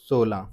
16।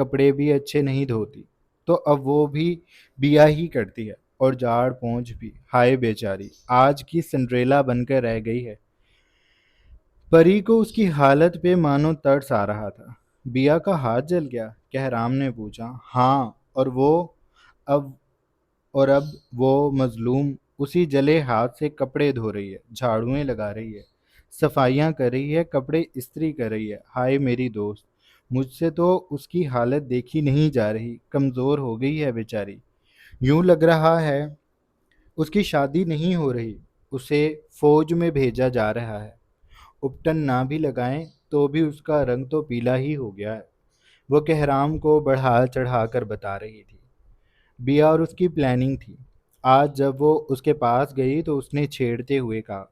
کپڑے بھی اچھے نہیں دھوتی، تو اب وہ بھی بیا ہی کرتی ہے، اور جھاڑ پونچھ بھی۔ ہائے بیچاری، آج کی سنڈریلا بن کر رہ گئی ہے۔ پری کو اس کی حالت پہ مانو ترس آ رہا تھا۔ بیا کا ہاتھ جل گیا؟ کہرام نے پوچھا۔ ہاں، اور وہ اب اور اب وہ مظلوم اسی جلے ہاتھ سے کپڑے دھو رہی ہے، جھاڑویں لگا رہی ہے، صفائیاں کر رہی ہے، کپڑے استری کر رہی ہے۔ ہائے میری دوست، مجھ سے تو اس کی حالت دیکھی نہیں جا رہی، کمزور ہو گئی ہے بیچاری۔ یوں لگ رہا ہے اس کی شادی نہیں ہو رہی، اسے فوج میں بھیجا جا رہا ہے۔ اپٹن نہ بھی لگائیں تو بھی اس کا رنگ تو پیلا ہی ہو گیا ہے، وہ کہرام کو بڑھا چڑھا کر بتا رہی تھی۔ بیا اور اس کی پلاننگ تھی۔ آج جب وہ اس کے پاس گئی تو اس نے چھیڑتے ہوئے کہا،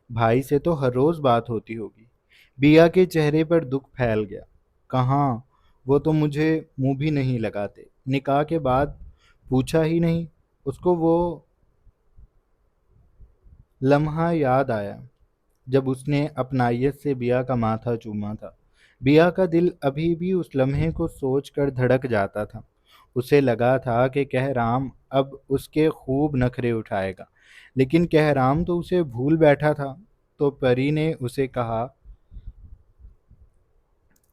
بھائی سے تو ہر روز بات ہوتی ہوگی۔ بیا کے چہرے پر دکھ پھیل گیا۔ کہاں، وہ تو مجھے منہ بھی نہیں لگاتے، نکاح کے بعد پوچھا ہی نہیں۔ اس کو وہ لمحہ یاد آیا جب اس نے اپنائیت سے بیا کا ماتھا چوما تھا۔ بیا کا دل ابھی بھی اس لمحے کو سوچ کر دھڑک جاتا تھا۔ اسے لگا تھا کہ کہرام اب اس کے خوب نخرے اٹھائے گا، لیکن کہرام تو اسے بھول بیٹھا تھا۔ تو پری نے اسے کہا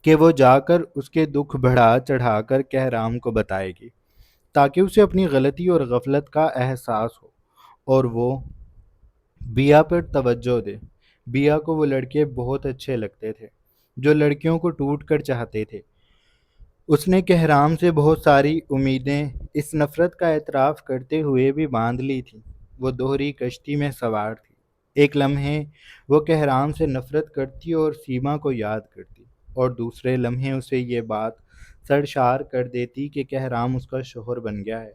کہ وہ جا کر اس کے دکھ بڑھا چڑھا کر کہرام کو بتائے گی، تاکہ اسے اپنی غلطی اور غفلت کا احساس ہو، اور وہ بیا پر توجہ دے۔ بیا کو وہ لڑکے بہت اچھے لگتے تھے جو لڑکیوں کو ٹوٹ کر چاہتے تھے۔ اس نے کہرام سے بہت ساری امیدیں اس نفرت کا اعتراف کرتے ہوئے بھی باندھ لی تھی۔ وہ دوہری کشتی میں سوار تھی۔ ایک لمحے وہ کہرام سے نفرت کرتی اور سیما کو یاد کرتی، اور دوسرے لمحے اسے یہ بات سرشار کر دیتی کہ کہرام اس کا شوہر بن گیا ہے۔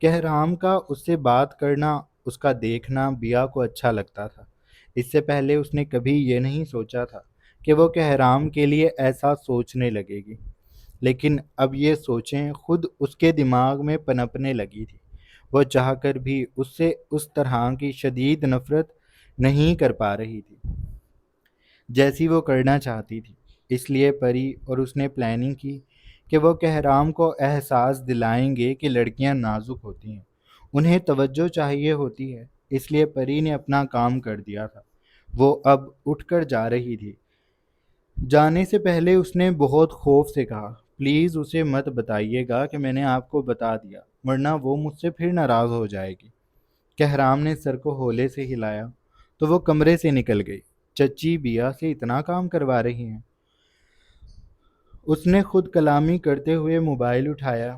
کہرام کا اس سے بات کرنا، اس کا دیکھنا بیا کو اچھا لگتا تھا۔ اس سے پہلے اس نے کبھی یہ نہیں سوچا تھا کہ وہ کہرام کے لیے ایسا سوچنے لگے گی، لیکن اب یہ سوچیں خود اس کے دماغ میں پنپنے لگی تھی۔ وہ چاہ کر بھی اس سے اس طرح کی شدید نفرت نہیں کر پا رہی تھی جیسی وہ کرنا چاہتی تھی۔ اس لیے پری اور اس نے پلاننگ کی کہ وہ کہرام کو احساس دلائیں گے کہ لڑکیاں نازک ہوتی ہیں، انہیں توجہ چاہیے ہوتی ہے۔ اس لیے پری نے اپنا کام کر دیا تھا۔ وہ اب اٹھ کر جا رہی تھی۔ جانے سے پہلے اس نے بہت خوف سے کہا، پلیز اسے مت بتائیے گا کہ میں نے آپ کو بتا دیا، ورنہ وہ مجھ سے پھر ناراض ہو جائے گی۔ کہرام نے سر کو ہولے سے ہلایا تو وہ کمرے سے نکل گئی۔ چچی بیا سے اتنا کام کروا رہی ہیں؟ اس نے خود کلامی کرتے ہوئے موبائل اٹھایا۔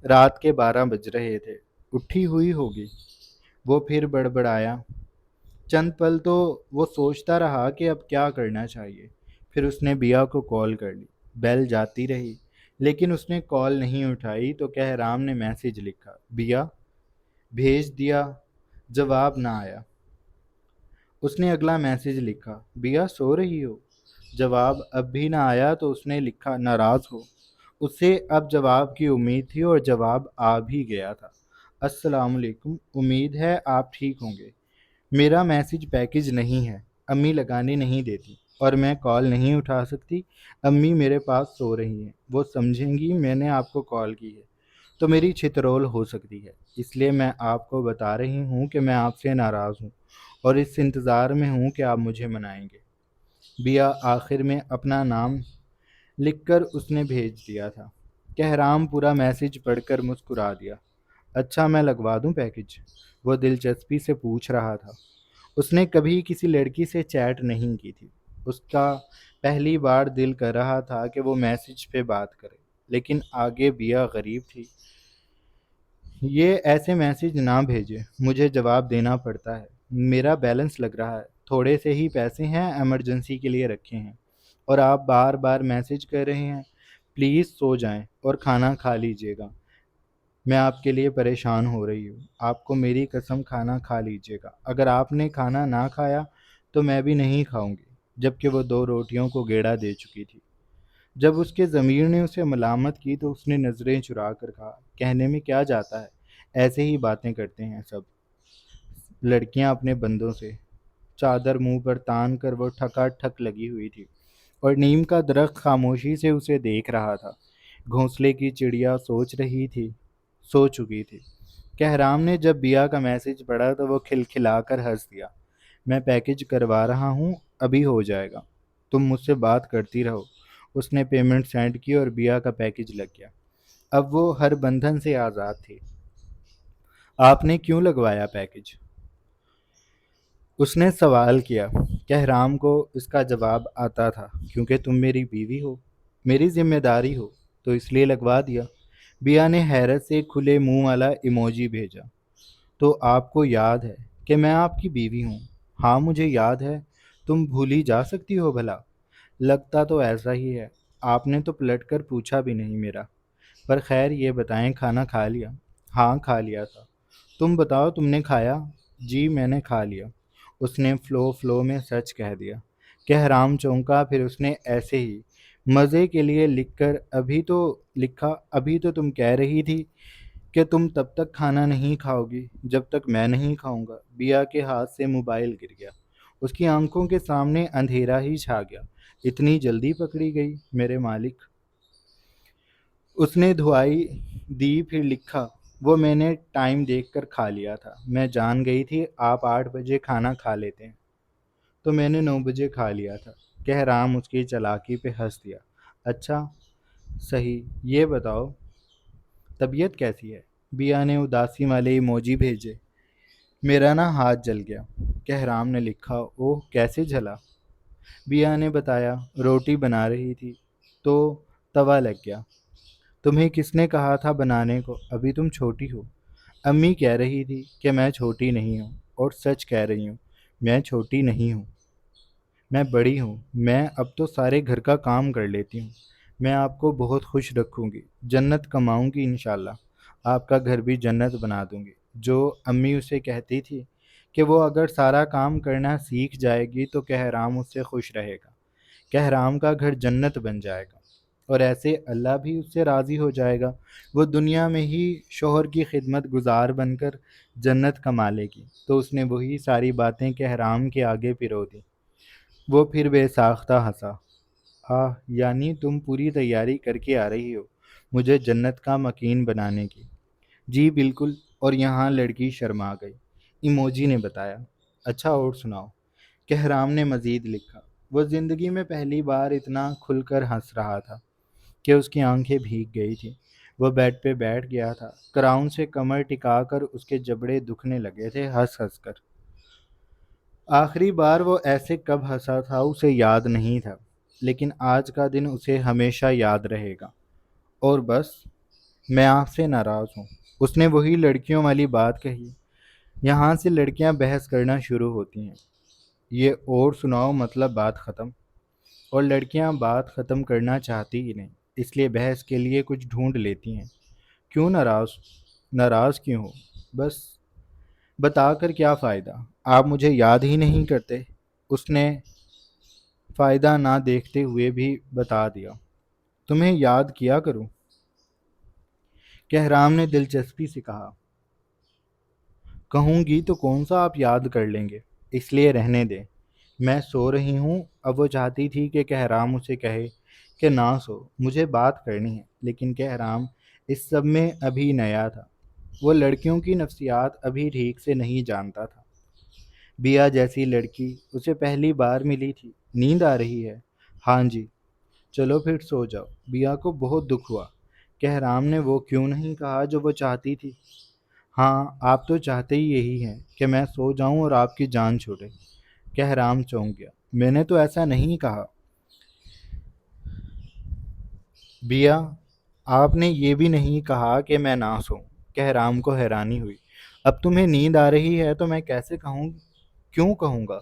رات کے 12 بج رہے تھے۔ اٹھی ہوئی ہوگی، وہ پھر بڑبڑایا۔ چند پل تو وہ سوچتا رہا کہ اب کیا کرنا چاہیے۔ پھر اس نے بیا کو کال کر لی۔ بیل جاتی رہی لیکن اس نے کال نہیں اٹھائی تو کہرام نے میسج لکھا، بیا بھیج دیا، جواب نہ آیا۔ اس نے اگلا میسج لکھا، بیا سو رہی ہو؟ جواب اب بھی نہ آیا تو اس نے لکھا، ناراض ہو؟ اسے اب جواب کی امید تھی اور جواب آ بھی گیا تھا، السلام علیکم، امید ہے آپ ٹھیک ہوں گے۔ میرا میسج پیکج نہیں ہے، امی لگانے نہیں دیتی، اور میں کال نہیں اٹھا سکتی۔ امی میرے پاس سو رہی ہیں، وہ سمجھیں گی میں نے آپ کو کال کی ہے تو میری چھترول ہو سکتی ہے، اس لیے میں آپ کو بتا رہی ہوں کہ میں آپ سے ناراض ہوں اور اس انتظار میں ہوں کہ آپ مجھے منائیں گے۔ بیا آخر میں اپنا نام لکھ کر اس نے بھیج دیا تھا۔ کہرام پورا میسج پڑھ کر مسکرا دیا۔ اچھا میں لگوا دوں پیکج؟ وہ دلچسپی سے پوچھ رہا تھا۔ اس نے کبھی کسی لڑکی سے چیٹ نہیں کی تھی۔ اس کا پہلی بار دل کر رہا تھا کہ وہ میسج پہ بات کرے، لیکن آگے بیا غریب تھی۔ یہ ایسے میسج نہ بھیجے، مجھے جواب دینا پڑتا ہے، میرا بیلنس لگ رہا ہے، تھوڑے سے ہی پیسے ہیں، ایمرجنسی کے لیے رکھے ہیں، اور آپ بار بار میسج کر رہے ہیں، پلیز سو جائیں اور کھانا کھا لیجیے گا، میں آپ کے لیے پریشان ہو رہی ہوں، آپ کو میری قسم کھانا کھا لیجیے گا، اگر آپ نے کھانا نہ کھایا تو میں بھی نہیں کھاؤں گی۔ جبکہ وہ 2 روٹیوں کو گیڑا دے چکی تھی۔ جب اس کے ضمیر نے اسے ملامت کی تو اس نے نظریں چرا کر کہا، کہنے میں کیا جاتا ہے، ایسے ہی باتیں کرتے ہیں سب لڑکیاں اپنے بندوں سے۔ چادر منہ پر تان کر وہ ٹھکا ٹھک لگی ہوئی تھی، اور نیم کا درخت خاموشی سے اسے دیکھ رہا تھا۔ گھونسلے کی چڑیا سو چکی تھی۔ کہرام نے جب بیا کا میسج پڑھا تو وہ کھلکھلا کر ہنس دیا۔ میں پیکج کروا رہا ہوں، ابھی ہو جائے گا، تم مجھ سے بات کرتی رہو۔ اس نے پیمنٹ سینڈ کی اور بیا کا پیکج لگ گیا۔ اب وہ ہر بندھن سے آزاد تھی۔ آپ نے کیوں لگوایا پیکج؟ اس نے سوال کیا۔ کہرام کو اس کا جواب آتا تھا، کیونکہ تم میری بیوی ہو، میری ذمہ داری ہو، تو اس لیے لگوا دیا۔ بیا نے حیرت سے کھلے منہ والا ایموجی بھیجا۔ تو آپ کو یاد ہے کہ میں آپ کی بیوی ہوں؟ ہاں مجھے یاد ہے، تم بھولی جا سکتی ہو بھلا؟ لگتا تو ایسا ہی ہے، آپ نے تو پلٹ کر پوچھا بھی نہیں میرا۔ پر خیر یہ بتائیں، کھانا کھا لیا؟ ہاں کھا لیا تھا۔ تم بتاؤ تم نے کھایا؟ جی میں نے کھا لیا۔ اس نے فلو میں سچ کہہ دیا۔ کہرام چونکا، پھر اس نے ایسے ہی مزے کے لیے لکھا، ابھی تو تم کہہ رہی تھی کہ تم تب تک کھانا نہیں کھاؤ گی جب تک میں نہیں کھاؤں گا۔ بیا کے ہاتھ سے موبائل گر گیا۔ اس کی آنکھوں کے سامنے اندھیرا ہی چھا گیا۔ اتنی جلدی پکڑی گئی میرے مالک؟ اس نے دھوائی دی، پھر لکھا، وہ میں نے ٹائم دیکھ کر کھا لیا تھا۔ میں جان گئی تھی آپ 8 بجے کھانا کھا لیتے ہیں، تو میں نے 9 بجے کھا لیا تھا۔ کہرام اس کی چالاکی پہ ہنس دیا۔ اچھا صحیح، یہ بتاؤ طبیعت کیسی ہے؟ بیا نے اداسی والے ایموجی بھیجے۔ میرا نا ہاتھ جل گیا۔ کہرام نے لکھا، اوہ کیسے جلا؟ بیا نے بتایا، روٹی بنا رہی تھی تو توا لگ گیا۔ تمہیں کس نے کہا تھا بنانے کو؟ ابھی تم چھوٹی ہو۔ امی کہہ رہی تھی کہ میں چھوٹی نہیں ہوں، اور سچ کہہ رہی ہوں، میں چھوٹی نہیں ہوں، میں بڑی ہوں۔ میں اب تو سارے گھر کا کام کر لیتی ہوں۔ میں آپ کو بہت خوش رکھوں گی، جنت کماؤں گی انشاءاللہ، آپ کا گھر بھی جنت بنا دوں گی۔ جو امی اسے کہتی تھی کہ وہ اگر سارا کام کرنا سیکھ جائے گی تو کہرام اس سے خوش رہے گا، کہرام کا گھر جنت بن جائے گا، اور ایسے اللہ بھی اس سے راضی ہو جائے گا۔ وہ دنیا میں ہی شوہر کی خدمت گزار بن کر جنت کما لے گی۔ تو اس نے وہی ساری باتیں کہرام کے آگے پرو دی۔ وہ پھر بے ساختہ ہنسا۔ یعنی تم پوری تیاری کر کے آ رہی ہو مجھے جنت کا مکین بنانے کی؟ جی بالکل۔ اور یہاں لڑکی شرما گئی۔ ایموجی نے بتایا۔ اچھا اور سناؤ؟ کہرام نے مزید لکھا۔ وہ زندگی میں پہلی بار اتنا کھل کر ہنس رہا تھا کہ اس کی آنکھیں بھیگ گئی تھیں۔ وہ بیڈ پہ بیٹھ گیا تھا، کراؤن سے کمر ٹکا کر اس کے جبڑے دکھنے لگے تھے ہنس ہنس کر۔ آخری بار وہ ایسے کب ہنسا تھا اسے یاد نہیں تھا، لیکن آج کا دن اسے ہمیشہ یاد رہے گا۔ اور بس میں آپ سے ناراض ہوں۔ اس نے وہی لڑکیوں والی بات کہی۔ یہاں سے لڑکیاں بحث کرنا شروع ہوتی ہیں، یہ اور سناؤ مطلب بات ختم۔ اور لڑکیاں بات ختم کرنا چاہتی ہی نہیں، اس لیے بحث کے لیے کچھ ڈھونڈ لیتی ہیں۔ کیوں ناراض کیوں ہو؟ بس بتا کر کیا فائدہ، آپ مجھے یاد ہی نہیں کرتے۔ اس نے فائدہ نہ دیکھتے ہوئے بھی بتا دیا، تمہیں یاد کیا کروں۔ کہرام نے دلچسپی سے کہا، کہوں گی تو کون سا آپ یاد کر لیں گے، اس لیے رہنے دیں، میں سو رہی ہوں۔ اب وہ چاہتی تھی کہ کہرام اسے کہے کہ نہ سو، مجھے بات کرنی ہے، لیکن کہرام اس سب میں ابھی نیا تھا، وہ لڑکیوں کی نفسیات ابھی ٹھیک سے نہیں جانتا تھا۔ بیا جیسی لڑکی اسے پہلی بار ملی تھی۔ نیند آ رہی ہے؟ ہاں جی۔ چلو پھر سو جاؤ۔ بیا کو بہت دکھ ہوا۔ کہرام نے وہ کیوں نہیں کہا جو وہ چاہتی تھی؟ ہاں آپ تو چاہتے ہی یہی ہیں کہ میں سو جاؤں اور آپ کی جان چھوٹے۔ کہرام چونک گیا۔ میں نے تو ایسا نہیں کہا بیا، آپ نے یہ بھی نہیں کہا کہ میں نہ سوں۔ کہرام کو حیرانی ہوئی۔ اب تمہیں نیند آ رہی ہے تو میں کیسے کیوں کہوں گا؟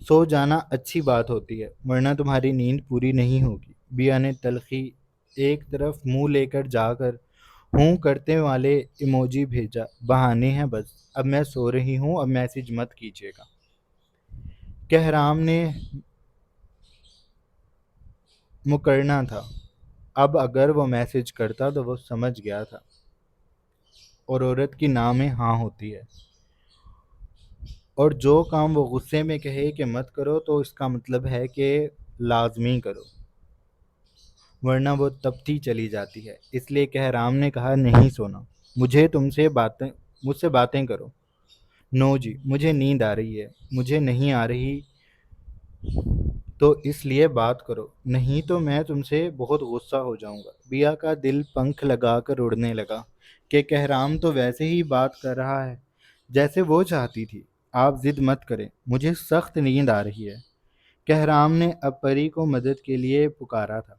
سو جانا اچھی بات ہوتی ہے، ورنہ تمہاری نیند پوری نہیں ہوگی۔ بیا نے تلخی ایک طرف منہ لے کر جا کر ہوں کرتے والے ایموجی بھیجا۔ بہانے ہیں بس، اب میں سو رہی ہوں، اب میسج مت کیجیے گا۔ کہرام نے مکرنا تھا، اب اگر وہ میسج کرتا تو وہ سمجھ گیا تھا، اور عورت کی نام میں ہاں ہوتی ہے، اور جو کام وہ غصے میں کہے کہ مت کرو تو اس کا مطلب ہے کہ لازمی کرو۔ ورنہ وہ تپتی چلی جاتی ہے۔ اس لیے کہرام نے کہا، نہیں سونا، مجھ سے باتیں کرو۔ نو جی، مجھے نیند آ رہی ہے۔ مجھے نہیں آ رہی تو اس لیے بات کرو، نہیں تو میں تم سے بہت غصہ ہو جاؤں گا۔ بیا کا دل پنکھ لگا کر اڑنے لگا کہ کہرام تو ویسے ہی بات کر رہا ہے جیسے وہ چاہتی تھی۔ آپ ضد مت کریں، مجھے سخت نیند آ رہی ہے۔ کہرام نے اب پری کو مدد کے لیے پکارا تھا۔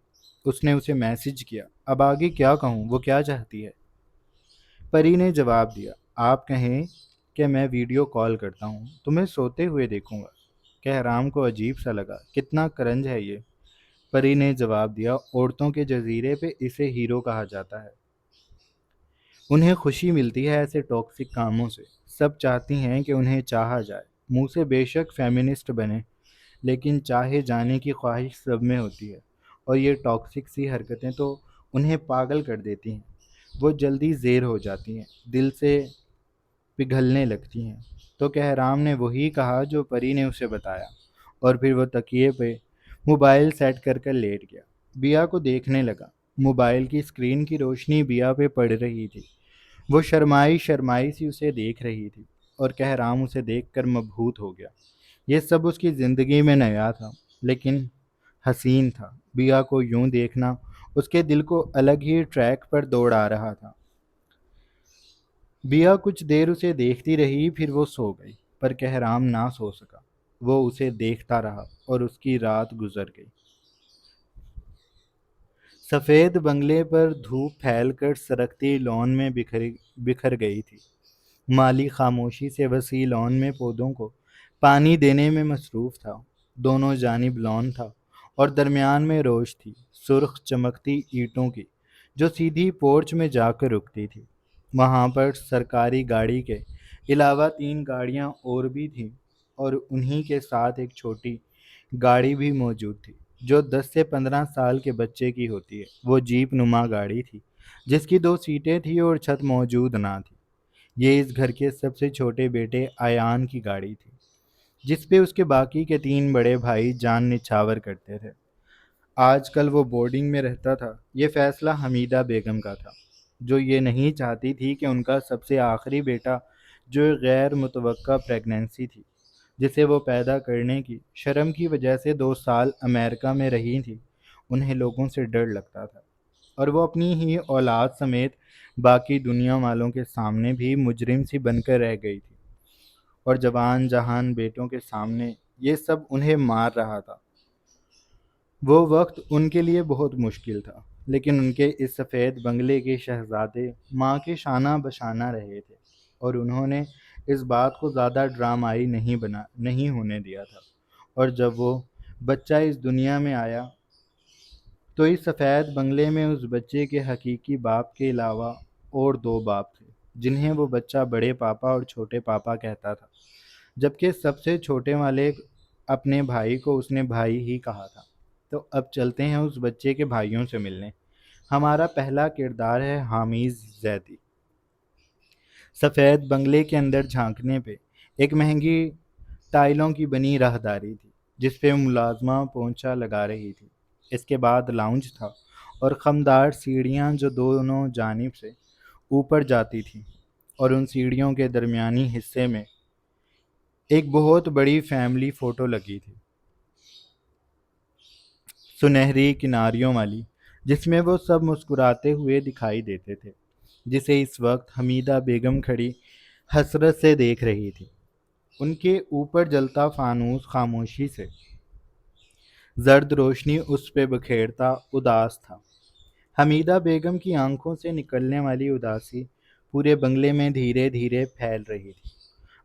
اس نے اسے میسج کیا، اب آگے کیا کہوں، وہ کیا چاہتی ہے؟ پری نے جواب دیا، آپ کہیں کہ میں ویڈیو کال کرتا ہوں، تمہیں سوتے ہوئے دیکھوں گا۔ کہرام کو عجیب سا لگا، کتنا کرنج ہے یہ۔ پری نے جواب دیا، عورتوں کے جزیرے پہ اسے ہیرو کہا جاتا ہے۔ انہیں خوشی ملتی ہے ایسے ٹاکسک کاموں سے۔ سب چاہتی ہیں کہ انہیں چاہا جائے۔ منہ سے بے شک فیمنسٹ بنے، لیکن چاہے جانے کی خواہش سب میں ہوتی ہے، اور یہ ٹاکسک سی حرکتیں تو انہیں پاگل کر دیتی ہیں۔ وہ جلدی زیر ہو جاتی ہیں، دل سے پگھلنے لگتی ہیں۔ تو کہرام نے وہی کہا جو پری نے اسے بتایا، اور پھر وہ تکیے پہ موبائل سیٹ کر کر لیٹ گیا۔ بیا کو دیکھنے لگا۔ موبائل کی اسکرین کی روشنی بیا پہ پڑ رہی تھی۔ وہ شرمائی شرمائی سی اسے دیکھ رہی تھی، اور کہرام اسے دیکھ کر مبہوت ہو گیا۔ یہ سب اس کی زندگی میں نیا تھا، لیکن حسین تھا۔ بیا کو یوں دیکھنا اس کے دل کو الگ ہی ٹریک پر دوڑا رہا تھا۔ بیا کچھ دیر اسے دیکھتی رہی، پھر وہ سو گئی، پر کہرام نہ سو سکا۔ وہ اسے دیکھتا رہا، اور اس کی رات گزر گئی۔ سفید بنگلے پر دھوپ پھیل کر سرکتی لان میں بکھر گئی تھی۔ مالی خاموشی سے وسیع لان میں پودوں کو پانی دینے میں مصروف تھا۔ دونوں جانب لان تھا، اور درمیان میں روش تھی، سرخ چمکتی اینٹوں کی، جو سیدھی پورچ میں جا کر رکتی تھی۔ وہاں پر سرکاری گاڑی کے علاوہ 3 گاڑیاں اور بھی تھیں، اور انہی کے ساتھ ایک چھوٹی گاڑی بھی موجود تھی، جو 10 سے 15 سال کے بچے کی ہوتی ہے۔ وہ جیپ نما گاڑی تھی، جس کی 2 سیٹیں تھیں اور چھت موجود نہ تھی۔ یہ اس گھر کے سب سے چھوٹے بیٹے ایان کی گاڑی تھی، جس پہ اس کے باقی کے 3 بڑے بھائی جان نچھاور کرتے تھے۔ آج کل وہ بورڈنگ میں رہتا تھا۔ یہ فیصلہ حمیدہ بیگم کا تھا، جو یہ نہیں چاہتی تھی کہ ان کا سب سے آخری بیٹا، جو ایک غیر متوقع پریگنینسی تھی، جسے وہ پیدا کرنے کی شرم کی وجہ سے 2 سال امریکہ میں رہی تھی، انہیں لوگوں سے ڈر لگتا تھا، اور وہ اپنی ہی اولاد سمیت باقی دنیا والوں کے سامنے بھی مجرم سی بن کر رہ گئی تھی، اور جوان جہان بیٹوں کے سامنے یہ سب انہیں مار رہا تھا۔ وہ وقت ان کے لیے بہت مشکل تھا، لیکن ان کے اس سفید بنگلے کے شہزادے ماں کے شانہ بشانہ رہے تھے، اور انہوں نے اس بات کو زیادہ ڈرامائی نہیں ہونے دیا تھا۔ اور جب وہ بچہ اس دنیا میں آیا، تو اس سفید بنگلے میں اس بچے کے حقیقی باپ کے علاوہ اور 2 باپ تھے، جنہیں وہ بچہ بڑے پاپا اور چھوٹے پاپا کہتا تھا، جبکہ سب سے چھوٹے والے اپنے بھائی کو اس نے بھائی ہی کہا تھا۔ تو اب چلتے ہیں اس بچے کے بھائیوں سے ملنے۔ ہمارا پہلا کردار ہے حامد زیدی۔ سفید بنگلے کے اندر جھانکنے پہ ایک مہنگی ٹائلوں کی بنی راہداری تھی، جس پہ ملازمہ پونچھا لگا رہی تھی۔ اس کے بعد لاؤنج تھا، اور خمدار سیڑھیاں جو دونوں جانب سے اوپر جاتی تھیں، اور ان سیڑھیوں کے درمیانی حصے میں ایک بہت بڑی فیملی فوٹو لگی تھی، سنہری کناریوں والی، جس میں وہ سب مسکراتے ہوئے دکھائی دیتے تھے، جسے اس وقت حمیدہ بیگم کھڑی حسرت سے دیکھ رہی تھی۔ ان کے اوپر جلتا فانوس خاموشی سے زرد روشنی اس پہ بکھیرتا اداس تھا۔ حمیدہ بیگم کی آنکھوں سے نکلنے والی اداسی پورے بنگلے میں دھیرے دھیرے پھیل رہی تھی۔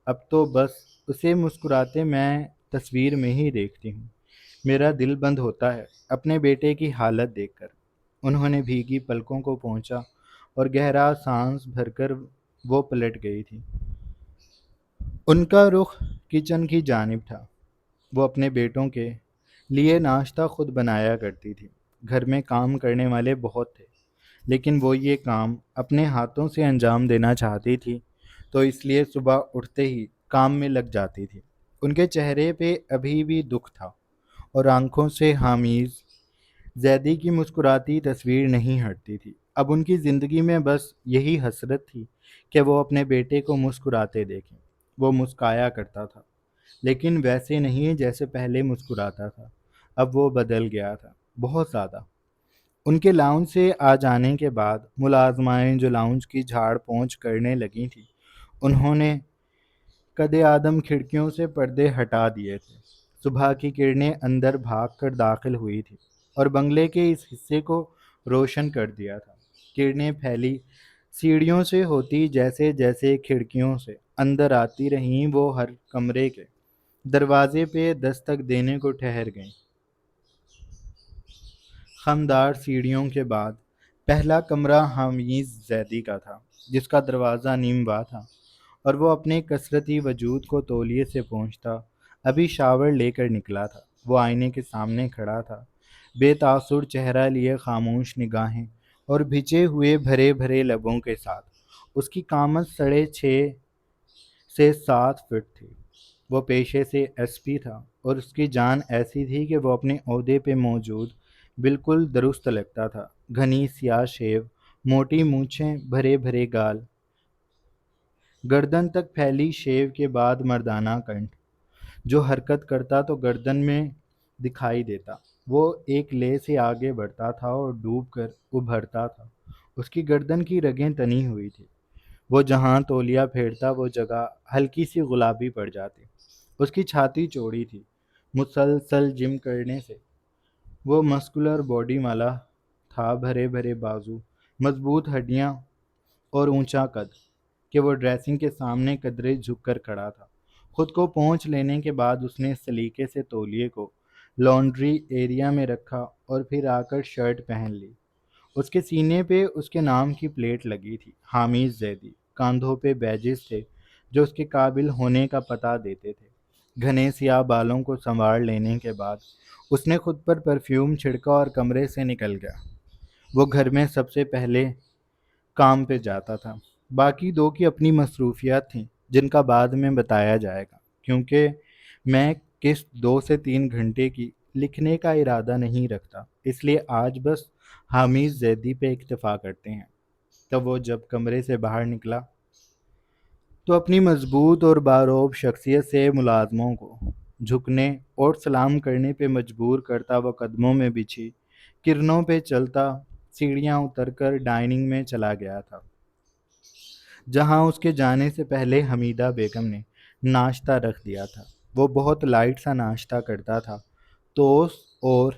اب تو بس اسے مسکراتے میں تصویر میں ہی دیکھتی ہوں۔ میرا دل بند ہوتا ہے اپنے بیٹے کی حالت دیکھ کر۔ انہوں نے بھیگی پلکوں کو پہنچا، اور گہرا سانس بھر کر وہ پلٹ گئی تھی۔ ان کا رخ کچن کی جانب تھا۔ وہ اپنے بیٹوں کے لیے ناشتہ خود بنایا کرتی تھی۔ گھر میں کام کرنے والے بہت تھے، لیکن وہ یہ کام اپنے ہاتھوں سے انجام دینا چاہتی تھی، تو اس لیے صبح اٹھتے ہی کام میں لگ جاتی تھی۔ ان کے چہرے پہ ابھی بھی دکھ تھا، اور آنکھوں سے حامد زیدی کی مسکراتی تصویر نہیں ہٹتی تھی۔ اب ان کی زندگی میں بس یہی حسرت تھی کہ وہ اپنے بیٹے کو مسکراتے دیکھیں۔ وہ مسکرایا کرتا تھا، لیکن ویسے نہیں جیسے پہلے مسکراتا تھا۔ اب وہ بدل گیا تھا، بہت زیادہ۔ ان کے لاؤنج سے آ جانے کے بعد ملازمائیں جو لاؤنج کی جھاڑ پونچھ کرنے لگی تھیں، انہوں نے قد آدم کھڑکیوں سے پردے ہٹا دیے تھے۔ صبح کی کرنیں اندر بھاگ کر داخل ہوئی تھی اور بنگلے کے اس حصے کو روشن کر دیا تھا۔ کرنیں پھیلی سیڑھیوں سے ہوتی جیسے جیسے کھڑکیوں سے اندر آتی رہیں، وہ ہر کمرے کے دروازے پہ دستک دینے کو ٹھہر گئیں۔ خمدار سیڑھیوں کے بعد پہلا کمرہ حامد زیدی کا تھا، جس کا دروازہ نیم وا تھا اور وہ اپنے کثرتی وجود کو تولیے سے پونچھتا ابھی شاور لے کر نکلا تھا۔ وہ آئینے کے سامنے کھڑا تھا، بے تاثر چہرہ لیے، خاموش نگاہیں اور بھچے ہوئے بھرے بھرے لبوں کے ساتھ۔ اس کی قامت 6.5 سے 7 فٹ تھی۔ وہ پیشے سے ایس پی تھا اور اس کی جان ایسی تھی کہ وہ اپنے عہدے پہ موجود بالکل درست لگتا تھا۔ گھنی سیاہ شیو، موٹی مونچھیں، بھرے بھرے گال، گردن تک پھیلی شیو کے بعد مردانہ کنٹھ۔ جو حرکت کرتا تو گردن میں دکھائی دیتا۔ وہ ایک لے سے آگے بڑھتا تھا اور ڈوب کر ابھرتا تھا۔ اس کی گردن کی رگیں تنی ہوئی تھی۔ وہ جہاں تولیہ پھیرتا وہ جگہ ہلکی سی گلابی پڑ جاتی۔ اس کی چھاتی چوڑی تھی، مسلسل جم کرنے سے وہ مسکولر باڈی والا تھا، بھرے بھرے بازو، مضبوط ہڈیاں اور اونچا قد کہ وہ ڈریسنگ کے سامنے قدرے جھک کر کھڑا تھا۔ خود کو پونچھ لینے کے بعد اس نے سلیقے سے تولیے کو لانڈری ایریا میں رکھا اور پھر آ کر شرٹ پہن لی۔ اس کے سینے پہ اس کے نام کی پلیٹ لگی تھی، حامد زیدی۔ کاندھوں پہ بیجز تھے جو اس کے قابل ہونے کا پتہ دیتے تھے۔ گھنے سیاہ بالوں کو سنوار لینے کے بعد اس نے خود پر پرفیوم چھڑکا اور کمرے سے نکل گیا۔ وہ گھر میں سب سے پہلے کام پہ جاتا تھا۔ باقی دو کی اپنی مصروفیات تھیں جن کا بعد میں بتایا جائے گا، کیونکہ میں قسط 2 سے 3 گھنٹے کی لکھنے کا ارادہ نہیں رکھتا، اس لیے آج بس حامد زیدی پہ اکتفا کرتے ہیں۔ تب وہ جب کمرے سے باہر نکلا تو اپنی مضبوط اور باروب شخصیت سے ملازموں کو جھکنے اور سلام کرنے پہ مجبور کرتا وہ قدموں میں بچھی کرنوں پہ چلتا سیڑھیاں اتر کر ڈائننگ میں چلا گیا تھا، جہاں اس کے جانے سے پہلے حمیدہ بیگم نے ناشتہ رکھ دیا تھا۔ وہ بہت لائٹ سا ناشتہ کرتا تھا، ٹوسٹ اور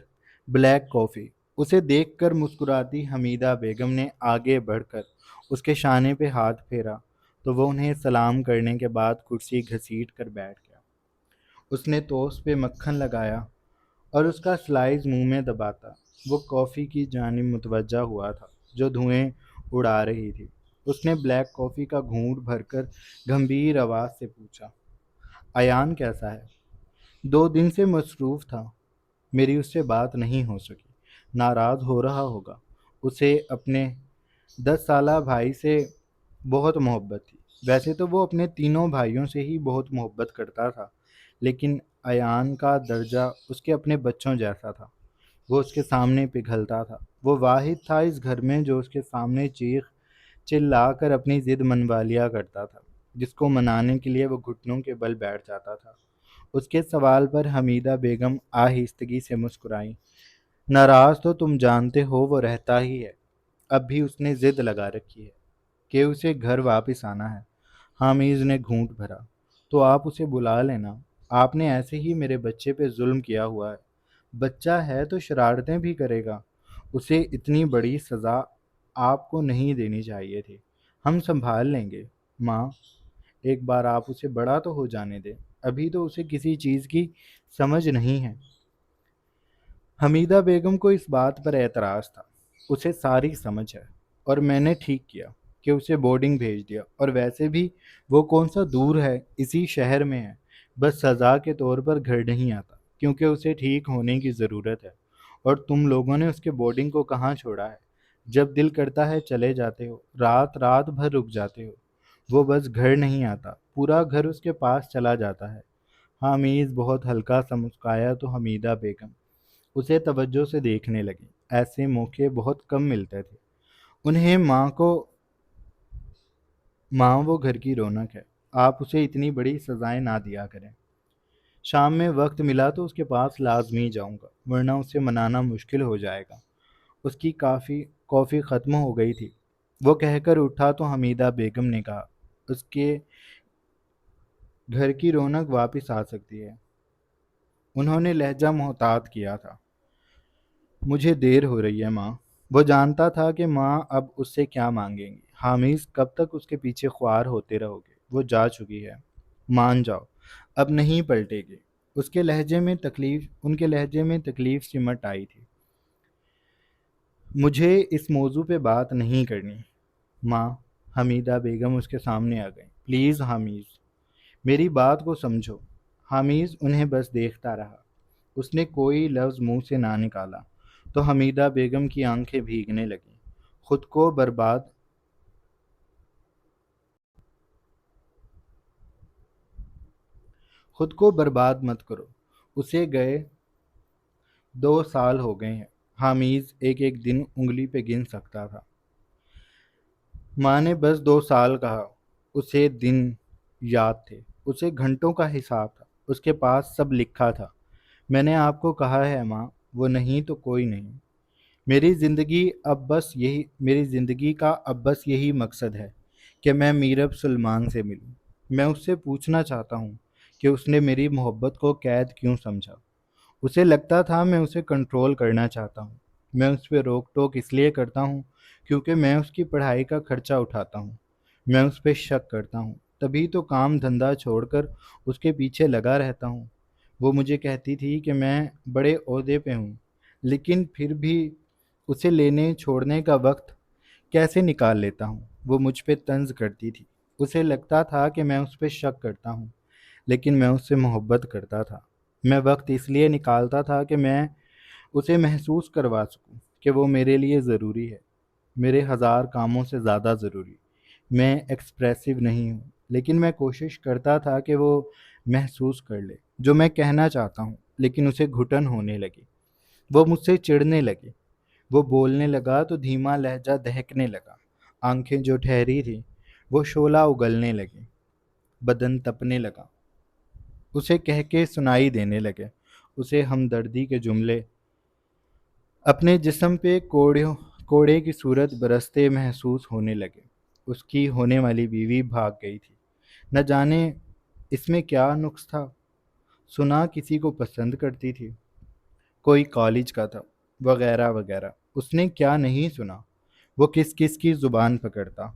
بلیک کافی۔ اسے دیکھ کر مسکراتی حمیدہ بیگم نے آگے بڑھ کر اس کے شانے پہ ہاتھ پھیرا تو وہ انہیں سلام کرنے کے بعد کرسی گھسیٹ کر بیٹھ گیا۔ اس نے ٹوسٹ پہ مکھن لگایا اور اس کا سلائس منہ میں دباتا وہ کافی کی جانب متوجہ ہوا تھا جو دھوئیں اڑا رہی تھی۔ اس نے بلیک کافی کا گھونٹ بھر کر گمبھیر آواز سے پوچھا، ایان کیسا ہے؟ 2 دن سے مصروف تھا، میری اس سے بات نہیں ہو سکی۔ ناراض ہو رہا ہوگا، اسے اپنے 10 سالہ بھائی سے بہت محبت تھی۔ ویسے تو وہ اپنے تینوں بھائیوں سے ہی بہت محبت کرتا تھا، لیکن ایان کا درجہ اس کے اپنے بچوں جیسا تھا۔ وہ اس کے سامنے پگھلتا تھا۔ وہ واحد تھا اس گھر میں جو اس کے سامنے چیخ چلا کر اپنی ضد منوا لیا کرتا تھا، جس کو منانے کے لیے وہ گھٹنوں کے بل بیٹھ جاتا تھا۔ اس کے سوال پر حمیدہ بیگم آہستگی سے مسکرائیں، ناراض تو تم جانتے ہو وہ رہتا ہی ہے، اب بھی اس نے ضد لگا رکھی ہے کہ اسے گھر واپس آنا ہے۔ حامد نے گھونٹ بھرا، تو آپ اسے بلا لینا، آپ نے ایسے ہی میرے بچے پہ ظلم کیا ہوا ہے، بچہ ہے تو شرارتیں بھی کرے گا، اسے اتنی بڑی سزا آپ کو نہیں دینی چاہیے تھی، ہم سنبھال لیں گے ماں، ایک بار آپ اسے بڑا تو ہو جانے دیں، ابھی تو اسے کسی چیز کی سمجھ نہیں ہے۔ حمیدہ بیگم کو اس بات پر اعتراض تھا، اسے ساری سمجھ ہے اور میں نے ٹھیک کیا کہ اسے بورڈنگ بھیج دیا، اور ویسے بھی وہ کون سا دور ہے، اسی شہر میں ہے، بس سزا کے طور پر گھر نہیں آتا کیونکہ اسے ٹھیک ہونے کی ضرورت ہے۔ اور تم لوگوں نے اس کے بورڈنگ کو کہاں چھوڑا ہے؟ جب دل کرتا ہے چلے جاتے ہو، رات رات بھر رک جاتے ہو، وہ بس گھر نہیں آتا، پورا گھر اس کے پاس چلا جاتا ہے۔ حامد بہت ہلکا سا مسکرایا تو حمیدہ بیگم اسے توجہ سے دیکھنے لگی۔ ایسے موقع بہت کم ملتے تھے انہیں۔ ماں وہ گھر کی رونق ہے، آپ اسے اتنی بڑی سزائیں نہ دیا کریں۔ شام میں وقت ملا تو اس کے پاس لازمی جاؤں گا، ورنہ اسے منانا مشکل ہو جائے گا۔ اس کی کافی ختم ہو گئی تھی۔ وہ کہہ کر اٹھا تو حمیدہ بیگم نے کہا، اس کے گھر کی رونق واپس آ سکتی ہے۔ انہوں نے لہجہ محتاط کیا تھا۔ مجھے دیر ہو رہی ہے ماں۔ وہ جانتا تھا کہ ماں اب اس سے کیا مانگیں گی۔ حامد کب تک اس کے پیچھے خوار ہوتے رہو گے؟ وہ جا چکی ہے، مان جاؤ، اب نہیں پلٹے گی۔ ان کے لہجے میں تکلیف سمٹ آئی تھی۔ مجھے اس موضوع پہ بات نہیں کرنی ماں۔ حمیدہ بیگم اس کے سامنے آ گئیں۔ پلیز حامد، میری بات کو سمجھو۔ حامد انہیں بس دیکھتا رہا۔ اس نے کوئی لفظ منہ سے نہ نکالا تو حمیدہ بیگم کی آنکھیں بھیگنے لگیں۔ خود کو برباد مت کرو، اسے گئے 2 سال ہو گئے ہیں۔ حامد ایک ایک دن انگلی پہ گن سکتا تھا۔ ماں نے بس 2 سال کہا۔ اسے دن یاد تھے، اسے گھنٹوں کا حساب تھا، اس کے پاس سب لکھا تھا۔ میں نے آپ کو کہا ہے ماں، وہ نہیں تو کوئی نہیں۔ میری زندگی کا اب بس یہی مقصد ہے کہ میں میرب سلمان سے ملوں۔ میں اس سے پوچھنا چاہتا ہوں کہ اس نے میری محبت کو قید کیوں سمجھا۔ اسے لگتا تھا میں اسے کنٹرول کرنا چاہتا ہوں۔ میں اس پہ روک ٹوک اس لیے کرتا ہوں کیونکہ میں اس کی پڑھائی کا خرچہ اٹھاتا ہوں۔ میں اس پہ شک کرتا ہوں، تبھی تو کام دھندا چھوڑ کر اس کے پیچھے لگا رہتا ہوں۔ وہ مجھے کہتی تھی کہ میں بڑے عہدے پہ ہوں، لیکن پھر بھی اسے لینے چھوڑنے کا وقت کیسے نکال لیتا ہوں۔ وہ مجھ پہ طنز کرتی تھی۔ اسے لگتا تھا کہ میں اس پہ شک کرتا ہوں، لیکن میں اس سے محبت کرتا تھا۔ میں وقت اس لیے نکالتا تھا کہ میں اسے محسوس کروا سکوں کہ وہ میرے لیے ضروری ہے، میرے 1000 کاموں سے زیادہ ضروری۔ میں ایکسپریسو نہیں ہوں، لیکن میں کوشش کرتا تھا کہ وہ محسوس کر لے جو میں کہنا چاہتا ہوں۔ لیکن اسے گھٹن ہونے لگی، وہ مجھ سے چڑھنے لگی۔ وہ بولنے لگا تو دھیما لہجہ دہکنے لگا، آنکھیں جو ٹھہری تھیں وہ شعلہ اگلنے لگیں، بدن تپنے لگا۔ اسے کہہ کے سنائی دینے لگے، اسے ہمدردی کے جملے اپنے جسم پہ کوڑے کی صورت برستے محسوس ہونے لگے۔ اس کی ہونے والی بیوی بھاگ گئی تھی۔ نہ جانے اس میں کیا نقص تھا، سنا کسی کو پسند کرتی تھی، کوئی کالج کا تھا، وغیرہ وغیرہ۔ اس نے کیا نہیں سنا، وہ کس کس کی زبان پکڑتا۔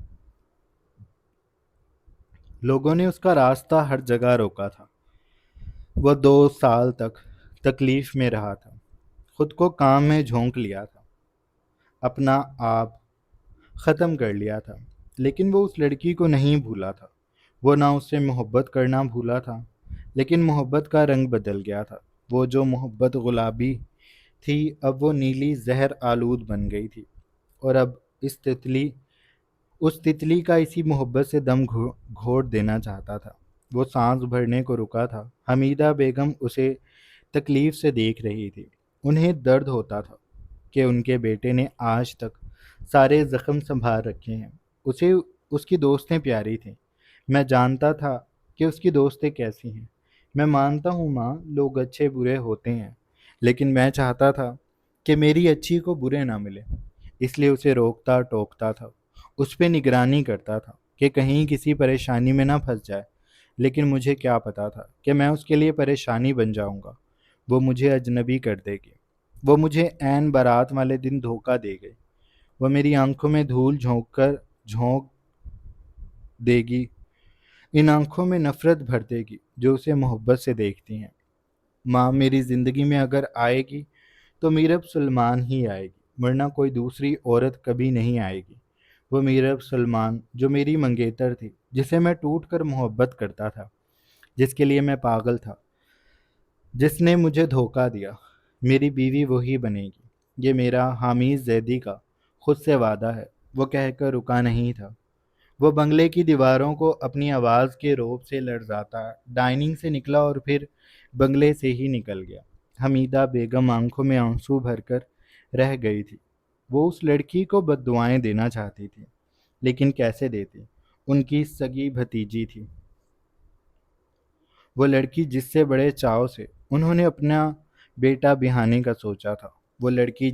لوگوں نے اس کا راستہ ہر جگہ روکا تھا۔ وہ 2 سال تک تکلیف میں رہا تھا، خود کو کام میں جھونک لیا تھا، اپنا آپ ختم کر لیا تھا، لیکن وہ اس لڑکی کو نہیں بھولا تھا۔ وہ نہ اس سے محبت کرنا بھولا تھا، لیکن محبت کا رنگ بدل گیا تھا۔ وہ جو محبت گلابی تھی اب وہ نیلی زہر آلود بن گئی تھی، اور اب اس تتلی کا اسی محبت سے دم گھونٹ دینا چاہتا تھا۔ وہ سانس بھرنے کو رکا تھا۔ حمیدہ بیگم اسے تکلیف سے دیکھ رہی تھی۔ انہیں درد ہوتا تھا کہ ان کے بیٹے نے آج تک سارے زخم سنبھال رکھے ہیں۔ اسے اس کی دوستیں پیاری تھیں۔ میں جانتا تھا کہ اس کی دوستیں کیسی ہیں۔ میں مانتا ہوں ماں، لوگ اچھے برے ہوتے ہیں، لیکن میں چاہتا تھا کہ میری اچھی کو برے نہ ملے، اس لیے اسے روکتا ٹوکتا تھا، اس پہ نگرانی کرتا تھا کہ کہیں کسی پریشانی میں نہ پھنس جائے۔ لیکن مجھے کیا پتا تھا کہ میں اس کے لیے پریشانی بن جاؤں گا۔ وہ مجھے اجنبی کر دے گی، وہ مجھے عین بارات والے دن دھوکہ دے گئی، وہ میری آنکھوں میں دھول جھونک دے گی، ان آنکھوں میں نفرت بھر دے گی جو اسے محبت سے دیکھتی ہیں۔ ماں، میری زندگی میں اگر آئے گی تو میرب سلمان ہی آئے گی، ورنہ کوئی دوسری عورت کبھی نہیں آئے گی۔ وہ میرب سلمان جو میری منگیتر تھی، جسے میں ٹوٹ کر محبت کرتا تھا، جس کے لیے میں پاگل تھا، جس نے مجھے دھوکہ دیا، میری بیوی وہی بنے گی۔ یہ میرا حامد زیدی کا خود سے وعدہ ہے۔ وہ کہہ کر رکا نہیں تھا۔ وہ بنگلے کی دیواروں کو اپنی آواز کے رعب سے لرزاتا ڈائننگ سے نکلا اور پھر بنگلے سے ہی نکل گیا۔ حمیدہ بیگم آنکھوں میں آنسو بھر کر رہ گئی تھی۔ وہ اس لڑکی کو بددعائیں دینا چاہتی تھی، لیکن کیسے دیتی؟ ان کی سگی بھتیجی تھی وہ لڑکی جس سے بڑے چاؤ سے انہوں نے اپنا بیٹا بہانے کا سوچا تھا، وہ لڑکی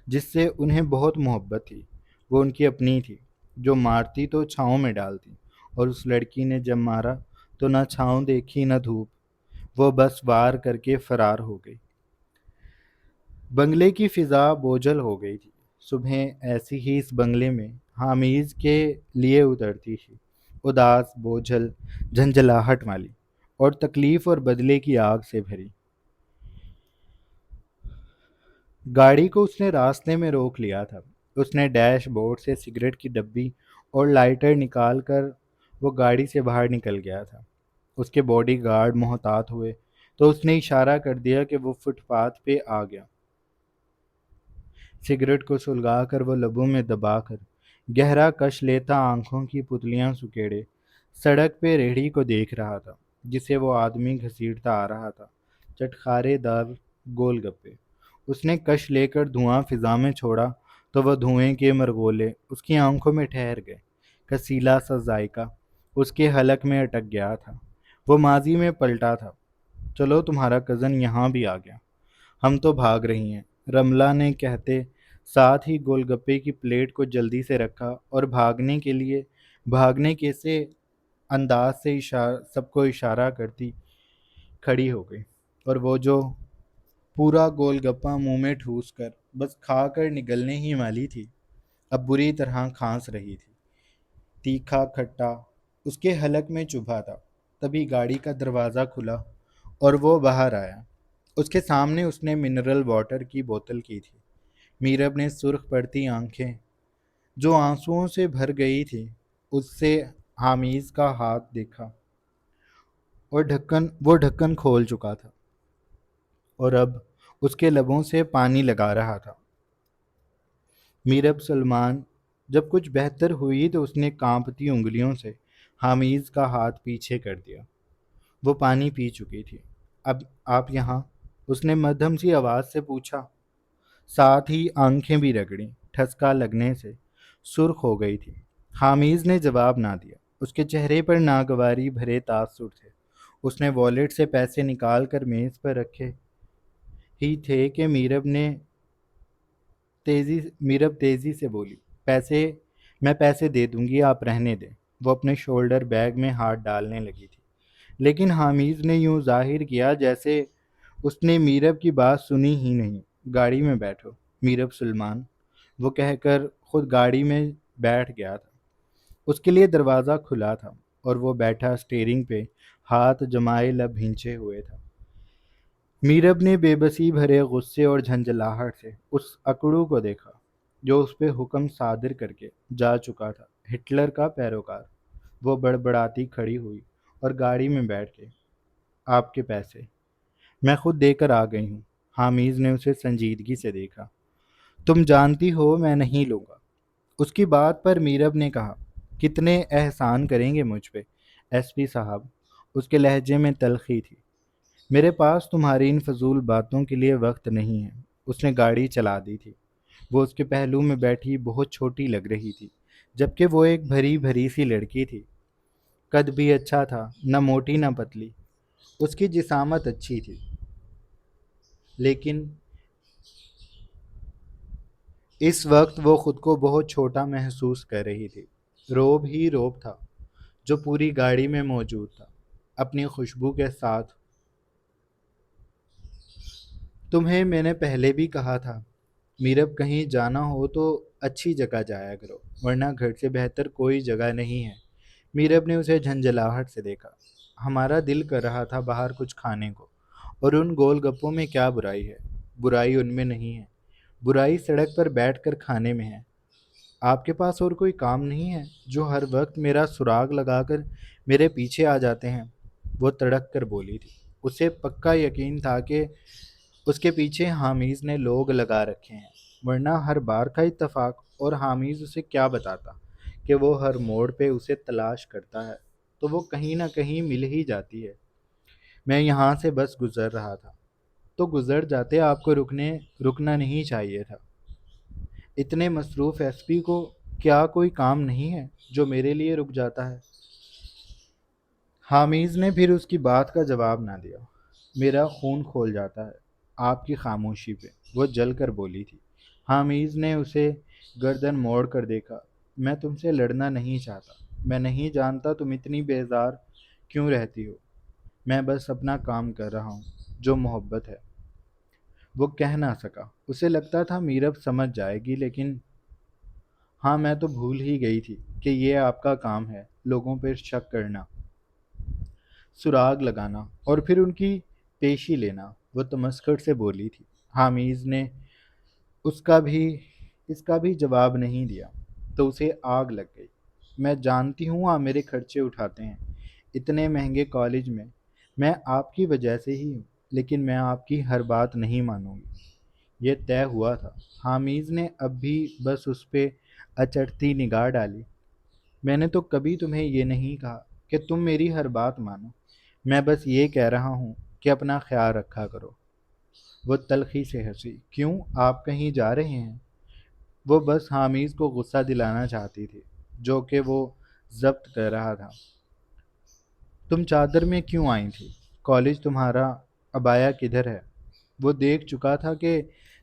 جس سے انہیں بہت محبت تھی، وہ ان کی اپنی تھی، جو مارتی تو چھاؤں میں ڈالتی، اور اس لڑکی نے جب مارا تو نہ چھاؤں دیکھی نہ دھوپ، وہ بس وار کر کے فرار ہو گئی۔ بنگلے کی فضا بوجھل ہو گئی تھی۔ صبح ایسی ہی اس بنگلے میں حامیز کے لیے اترتی تھی، اداس، بوجھل، جھنجھلاہٹ والی، اور تکلیف اور بدلے کی آگ سے بھری۔ گاڑی کو اس نے راستے میں روک لیا تھا۔ اس نے ڈیش بورڈ سے سگریٹ کی ڈبی اور لائٹر نکال کر وہ گاڑی سے باہر نکل گیا تھا۔ اس کے باڈی گارڈ محتاط ہوئے تو اس نے اشارہ کر دیا کہ وہ فٹ پاتھ پہ آ گیا۔ سگریٹ کو سلگا کر وہ لبوں میں دبا کر گہرا کش لیتا آنکھوں کی پتلیاں سکیڑے سڑک پہ ریہڑی کو دیکھ رہا تھا جسے وہ آدمی گھسیٹتا آ رہا تھا، چٹخارے دار گول گپے۔ اس نے کش لے کر دھواں فضا میں چھوڑا تو وہ دھوئیں کے مرغولے اس کی آنکھوں میں ٹھہر گئے۔ کسیلا سا ذائقہ اس کے حلق میں اٹک گیا تھا۔ وہ ماضی میں پلٹا تھا۔ چلو تمہارا کزن یہاں بھی آ گیا، ہم تو بھاگ رہی ہیں، رملہ نے کہتے ساتھ ہی گول گپے کی پلیٹ کو جلدی سے رکھا اور بھاگنے کے سے انداز سے سب کو اشارہ کرتی کھڑی ہو گئی، اور وہ جو پورا گول گپا منہ میں ٹھوس کر بس کھا کر نگلنے ہی والی تھی، اب بری طرح کھانس رہی تھی۔ تیکھا کھٹا اس کے حلق میں چبھا تھا۔ تبھی گاڑی کا دروازہ کھلا اور وہ باہر آیا۔ اس کے سامنے اس نے منرل واٹر کی بوتل کی تھی۔ میرب نے سرخ پڑتی آنکھیں جو آنسوؤں سے بھر گئی تھی اس سے حامیز کا ہاتھ دیکھا، اور وہ ڈھکن کھول چکا تھا اور اب اس کے لبوں سے پانی لگا رہا تھا۔ میرب سلمان جب کچھ بہتر ہوئی تو اس نے کانپتی انگلیوں سے حامیز کا ہاتھ پیچھے کر دیا۔ وہ پانی پی چکی تھی۔ اب آپ یہاں؟ اس نے مدھم سی آواز سے پوچھا، ساتھ ہی آنکھیں بھی رگڑیں، ٹھسکا لگنے سے سرخ ہو گئی تھی۔ حامیز نے جواب نہ دیا۔ اس کے چہرے پر ناگواری بھرے تاثر تھے۔ اس نے والیٹ سے پیسے نکال کر میز پر رکھے ہی تھے کہ میرب تیزی سے بولی، میں پیسے دے دوں گی، آپ رہنے دیں۔ وہ اپنے شولڈر بیگ میں ہاتھ ڈالنے لگی تھی، لیکن حامیز نے یوں ظاہر کیا جیسے اس نے میرب کی بات سنی ہی نہیں۔ گاڑی میں بیٹھو میرب سلمان، وہ کہہ کر خود گاڑی میں بیٹھ گیا تھا۔ اس کے لیے دروازہ کھلا تھا اور وہ بیٹھا اسٹیئرنگ پہ ہاتھ جمائے لب بھینچے ہوئے تھا۔ میرب نے بے بسی بھرے غصے اور جھنجھلاہٹ سے اس اکڑو کو دیکھا جو اس پہ حکم صادر کر کے جا چکا تھا، ہٹلر کا پیروکار۔ وہ بڑبڑاتی کھڑی ہوئی اور گاڑی میں بیٹھ گئی۔ آپ کے پیسے میں خود دے کر آ گئی ہوں۔ حامیز نے اسے سنجیدگی سے دیکھا۔ تم جانتی ہو میں نہیں لوں گا۔ اس کی بات پر میرب نے کہا، کتنے احسان کریں گے مجھ پہ ایس پی صاحب؟ اس کے لہجے میں تلخی تھی۔ میرے پاس تمہاری ان فضول باتوں کے لیے وقت نہیں ہے۔ اس نے گاڑی چلا دی تھی۔ وہ اس کے پہلو میں بیٹھی بہت چھوٹی لگ رہی تھی، جبکہ وہ ایک بھری بھری سی لڑکی تھی۔ قد بھی اچھا تھا، نہ موٹی نہ پتلی۔ اس کی جسامت اچھی تھی، لیکن اس وقت وہ خود کو بہت چھوٹا محسوس کر رہی تھی۔ روب ہی روب تھا جو پوری گاڑی میں موجود تھا، اپنی خوشبو کے ساتھ۔ تمہیں میں نے پہلے بھی کہا تھا، میرب کہیں جانا ہو تو اچھی جگہ جایا کرو، ورنہ گھر سے بہتر کوئی جگہ نہیں ہے۔ میرب نے اسے جھنجھلاہٹ سے دیکھا۔ ہمارا دل کر رہا تھا باہر کچھ کھانے کو، اور ان گول گپوں میں کیا برائی ہے؟ برائی ان میں نہیں ہے، برائی سڑک پر بیٹھ کر کھانے میں ہے۔ آپ کے پاس اور کوئی کام نہیں ہے جو ہر وقت میرا سراغ لگا کر میرے پیچھے آ جاتے ہیں؟ وہ تڑک کر بولی تھی۔ اسے پکا یقین تھا کہ اس کے پیچھے حامیز نے لوگ لگا رکھے ہیں، ورنہ ہر بار کا اتفاق، اور حامیز اسے کیا بتاتا کہ وہ ہر موڑ پہ اسے تلاش کرتا ہے تو وہ کہیں نہ کہیں مل ہی جاتی ہے۔ میں یہاں سے بس گزر رہا تھا۔ تو گزر جاتے، آپ کو رکنا نہیں چاہیے تھا۔ اتنے مصروف ایس پی کو کیا کوئی کام نہیں ہے جو میرے لیے رک جاتا ہے؟ حامد نے پھر اس کی بات کا جواب نہ دیا۔ میرا خون کھول جاتا ہے آپ کی خاموشی پہ، وہ جل کر بولی تھی۔ حامد نے اسے گردن موڑ کر دیکھا۔ میں تم سے لڑنا نہیں چاہتا، میں نہیں جانتا تم اتنی بیزار کیوں رہتی ہو، میں بس اپنا کام کر رہا ہوں جو محبت ہے۔ وہ کہہ نہ سکا، اسے لگتا تھا میرب سمجھ جائے گی، لیکن ہاں میں تو بھول ہی گئی تھی کہ یہ آپ کا کام ہے، لوگوں پر شک کرنا، سراغ لگانا اور پھر ان کی پیشی لینا، وہ تمسخر سے بولی تھی۔ حامد نے اس کا بھی اس کا بھی جواب نہیں دیا تو اسے آگ لگ گئی۔ میں جانتی ہوں آپ میرے خرچے اٹھاتے ہیں اتنے مہنگے کالج میں آپ کی وجہ سے ہی ہوں، لیکن میں آپ کی ہر بات نہیں مانوں گی، یہ طے ہوا تھا۔ حامد نے اب بھی بس اس پہ اچڑتی نگاہ ڈالی۔ میں نے تو کبھی تمہیں یہ نہیں کہا کہ تم میری ہر بات مانو، میں بس یہ کہہ رہا ہوں کہ اپنا خیال رکھا کرو۔ وہ تلخی سے ہنسی۔ کیوں، آپ کہیں جا رہے ہیں؟ وہ بس حامد کو غصہ دلانا چاہتی تھی جو کہ وہ ضبط کر رہا تھا۔ تم چادر میں کیوں آئی تھی؟ کالج تمہارا عبایا کدھر ہے؟ وہ دیکھ چکا تھا کہ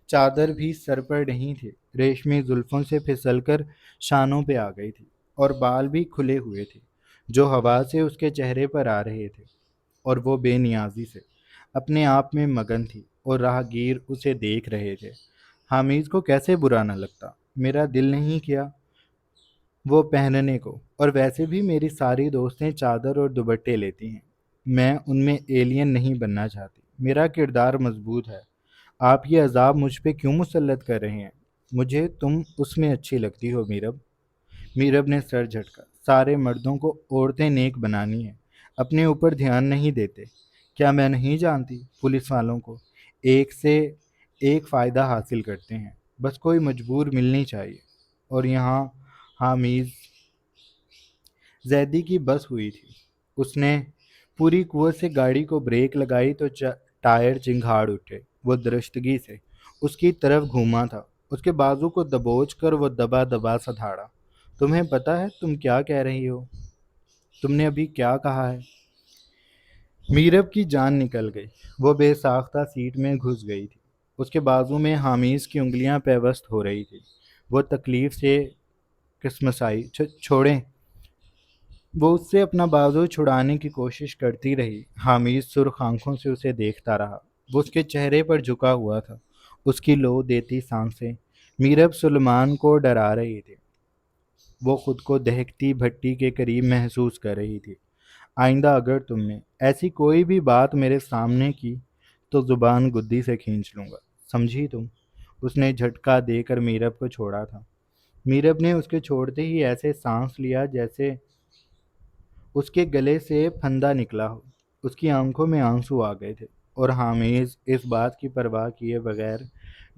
چادر بھی سر پر نہیں تھی، ریشمی زلفوں سے پھسل کر شانوں پہ آ گئی تھی اور بال بھی کھلے ہوئے تھے جو ہوا سے اس کے چہرے پر آ رہے تھے، اور وہ بے نیازی سے اپنے آپ میں مگن تھی اور راہگیر اسے دیکھ رہے تھے۔ حامد کو کیسے برا نہ لگتا؟ میرا دل نہیں کیا وہ پہننے کو، اور ویسے بھی میری ساری دوستیں چادر اور دوپٹے لیتی ہیں، میں ان میں ایلین نہیں بننا چاہتی، میرا کردار مضبوط ہے۔ آپ یہ عذاب مجھ پہ کیوں مسلط کر رہے ہیں؟ مجھے تم اس میں اچھی لگتی ہو میرب۔ میرب نے سر جھٹکا۔ سارے مردوں کو عورتیں نیک بنانی ہیں، اپنے اوپر دھیان نہیں دیتے۔ کیا میں نہیں جانتی؟ پولیس والوں کو ایک سے ایک فائدہ حاصل کرتے ہیں، بس کوئی مجبور ملنی چاہیے۔ اور یہاں حامد زیدی کی بس ہوئی تھی۔ اس نے پوری قوت سے گاڑی کو بریک لگائی تو ٹائر چنگھاڑ اٹھے۔ وہ درستگی سے اس کی طرف گھوما تھا، اس کے بازو کو دبوچ کر وہ دبا دبا سا دھاڑا۔ تمہیں پتہ ہے تم کیا کہہ رہی ہو؟ تم نے ابھی کیا کہا ہے؟ میرب کی جان نکل گئی، وہ بے ساختہ سیٹ میں گھس گئی تھی۔ اس کے بازو میں حامد کی انگلیاں پیوست ہو رہی تھی۔ وہ تکلیف سے کسمسائی۔ چھوڑیں۔ وہ اس سے اپنا بازو چھڑانے کی کوشش کرتی رہی۔ حامد سرخ آنکھوں سے اسے دیکھتا رہا۔ وہ اس کے چہرے پر جھکا ہوا تھا، اس کی لو دیتی سانسیں میرب سلمان کو ڈرا رہی تھی۔ وہ خود کو دہکتی بھٹی کے قریب محسوس کر رہی تھی۔ آئندہ اگر تم نے ایسی کوئی بھی بات میرے سامنے کی تو زبان گدی سے کھینچ لوں گا، سمجھی تم؟ اس نے جھٹکا دے کر میرب کو چھوڑا تھا۔ میرب نے اس کے چھوڑتے ہی ایسے سانس لیا جیسے اس کے گلے سے پھندا نکلا ہو۔ اس کی آنکھوں میں آنسو آ گئے تھے، اور حامد اس بات کی پرواہ کیے بغیر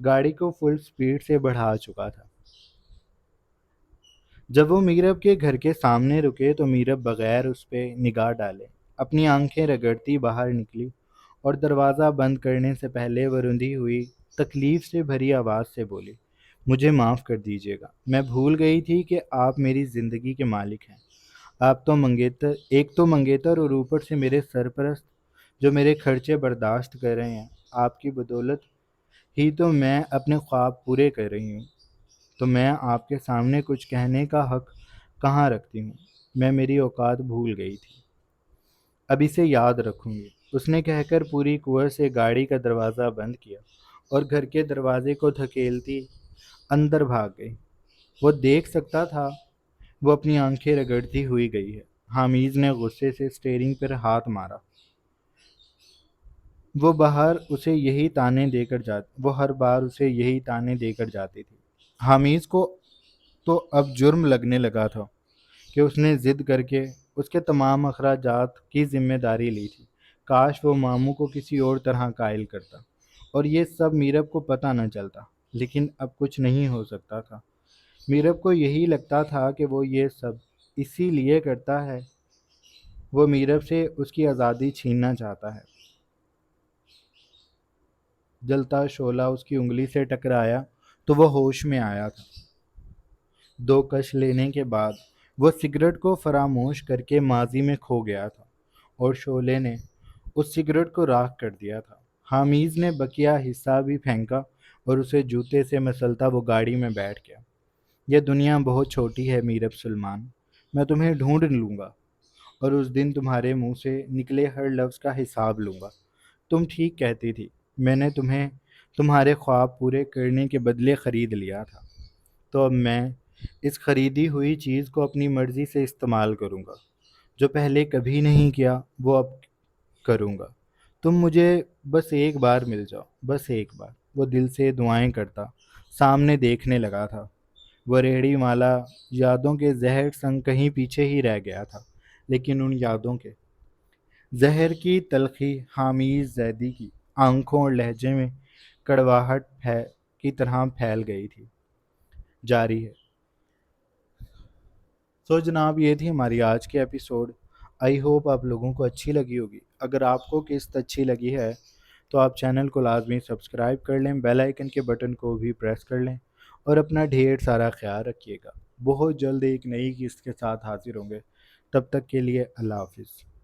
گاڑی کو فل سپیڈ سے بڑھا چکا تھا۔ جب وہ میرب کے گھر کے سامنے رکے تو میرب بغیر اس پہ نگاہ ڈالے اپنی آنکھیں رگڑتی باہر نکلی، اور دروازہ بند کرنے سے پہلے وہ رندھی ہوئی تکلیف سے بھری آواز سے بولی، مجھے معاف کر دیجیے گا، میں بھول گئی تھی کہ آپ میری زندگی کے مالک ہیں۔ آپ تو منگیتر، ایک تو منگیتر اور اوپر سے میرے سرپرست جو میرے خرچے برداشت کر رہے ہیں۔ آپ کی بدولت ہی تو میں اپنے خواب پورے کر رہی ہوں، تو میں آپ کے سامنے کچھ کہنے کا حق کہاں رکھتی ہوں؟ میں میری اوقات بھول گئی تھی، اب اسے یاد رکھوں گی، اس نے کہہ کر پوری قوت سے گاڑی کا دروازہ بند کیا اور گھر کے دروازے کو دھکیلتی اندر بھاگ گئی۔ وہ دیکھ سکتا تھا وہ اپنی آنکھیں رگڑتی ہوئی گئی ہے۔ حامد نے غصے سے اسٹیئرنگ پر ہاتھ مارا۔ وہ ہر بار اسے یہی تانے دے کر جاتی تھی۔ حامد کو تو اب جرم لگنے لگا تھا کہ اس نے ضد کر کے اس کے تمام اخراجات کی ذمہ داری لی تھی۔ کاش وہ ماموں کو کسی اور طرح قائل کرتا اور یہ سب میرب کو پتہ نہ چلتا، لیکن اب کچھ نہیں ہو سکتا تھا۔ میرب کو یہی لگتا تھا کہ وہ یہ سب اسی لیے کرتا ہے، وہ میرب سے اس کی آزادی چھیننا چاہتا ہے۔ جلتا شعلہ اس کی انگلی سے ٹکرایا تو وہ ہوش میں آیا تھا۔ دو کش لینے کے بعد وہ سگریٹ کو فراموش کر کے ماضی میں کھو گیا تھا، اور شعلے نے اس سگریٹ کو راکھ کر دیا تھا۔ حامد نے بقیہ حصہ بھی پھینکا اور اسے جوتے سے مسلتا وہ گاڑی میں بیٹھ گیا۔ یہ دنیا بہت چھوٹی ہے میر اب سلمان، میں تمہیں ڈھونڈ لوں گا اور اس دن تمہارے منہ سے نکلے ہر لفظ کا حساب لوں گا۔ تم ٹھیک کہتی تھی، میں نے تمہیں تمہارے خواب پورے کرنے کے بدلے خرید لیا تھا، تو اب میں اس خریدی ہوئی چیز کو اپنی مرضی سے استعمال کروں گا۔ جو پہلے کبھی نہیں کیا وہ اب کروں گا۔ تم مجھے بس ایک بار مل جاؤ، بس ایک بار۔ وہ دل سے دعائیں کرتا سامنے دیکھنے لگا تھا۔ وہ ریڑھی والا یادوں کے زہر سنگ کہیں پیچھے ہی رہ گیا تھا، لیکن ان یادوں کے زہر کی تلخی حامد زیدی کی آنکھوں اور لہجے میں کڑواہٹ کی طرح پھیل گئی تھی۔ جاری ہے۔ سو جناب، یہ تھی ہماری آج کی ایپیسوڈ۔ آئی ہوپ آپ لوگوں کو اچھی لگی ہوگی۔ اگر آپ کو قسط اچھی لگی ہے تو آپ چینل کو لازمی سبسکرائب کر لیں، بیل آئیکن کے بٹن کو بھی پریس کر لیں، اور اپنا ڈھیر سارا خیال رکھیے گا۔ بہت جلد ایک نئی قسط کے ساتھ حاضر ہوں گے۔ تب تک کے لیے اللہ حافظ۔